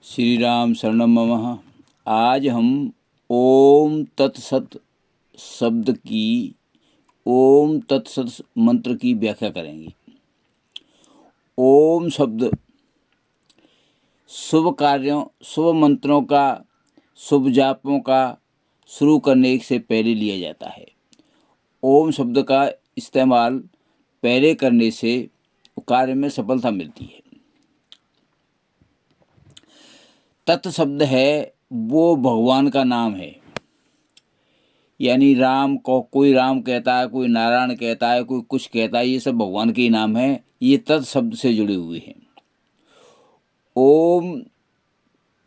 श्री राम शरणम मम। आज हम ओम तत्सत शब्द की ओम तत्सत मंत्र की व्याख्या करेंगे। ओम शब्द शुभ कार्यों, शुभ मंत्रों का, शुभ जापों का शुरू करने से पहले लिया जाता है। ओम शब्द का इस्तेमाल पहले करने से कार्य में सफलता मिलती है। तत् शब्द है वो भगवान का नाम है, यानी राम को कोई राम कहता है, कोई नारायण कहता है, कोई कुछ कहता है, ये सब भगवान के ही नाम है। ये तत् शब्द से जुड़े हुए हैं। ओम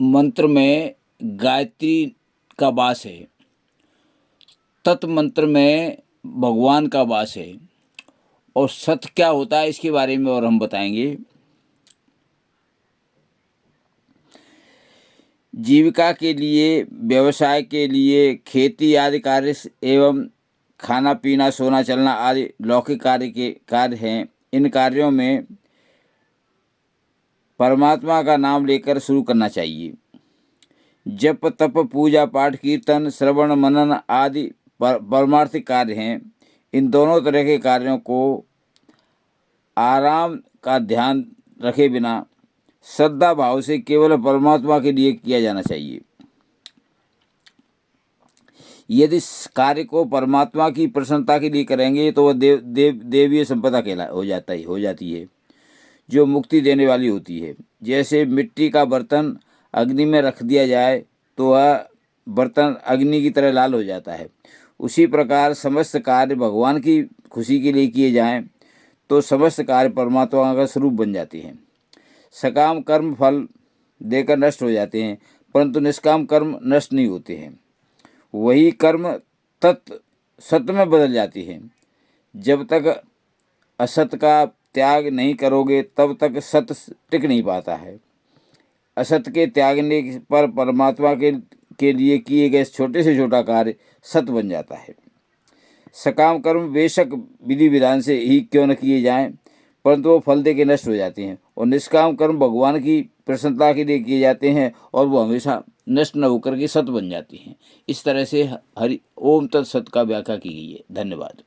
मंत्र में गायत्री का वास है, तत् मंत्र में भगवान का वास है। और सत क्या होता है इसके बारे में और हम बताएंगे। जीविका के लिए, व्यवसाय के लिए, खेती आदि कार्य एवं खाना पीना सोना चलना आदि लौकिक कार्य हैं। इन कार्यों में परमात्मा का नाम लेकर शुरू करना चाहिए। जप तप पूजा पाठ कीर्तन श्रवण मनन आदि परमार्थिक कार्य हैं। इन दोनों तरह के कार्यों को आराम का ध्यान रखे बिना श्रद्धा भाव से केवल परमात्मा के लिए किया जाना चाहिए। यदि कार्य को परमात्मा की प्रसन्नता के लिए करेंगे तो वह देवीय संपदा हो जाती है, जो मुक्ति देने वाली होती है। जैसे मिट्टी का बर्तन अग्नि में रख दिया जाए तो वह बर्तन अग्नि की तरह लाल हो जाता है। उसी प्रकार समस्त कार्य भगवान की खुशी के लिए किए जाएं तो समस्त कार्य परमात्मा का स्वरूप बन जाते हैं। सकाम कर्म फल देकर नष्ट हो जाते हैं, परंतु निष्काम कर्म नष्ट नहीं होते हैं। वही कर्म सत में बदल जाती है। जब तक असत का त्याग नहीं करोगे तब तक सत टिक नहीं पाता है। असत के त्यागने पर परमात्मा के लिए किए गए छोटे से छोटा कार्य सत बन जाता है। सकाम कर्म बेशक विधि विधान से ही क्यों न किए जाएं, परंतु वो फल दे के नष्ट हो जाते हैं। और निष्काम कर्म भगवान की प्रसन्नता के लिए किए जाते हैं और वो हमेशा नष्ट न होकर के सत बन जाती हैं। इस तरह से हरि ओम तत्सत का व्याख्या की गई है। धन्यवाद।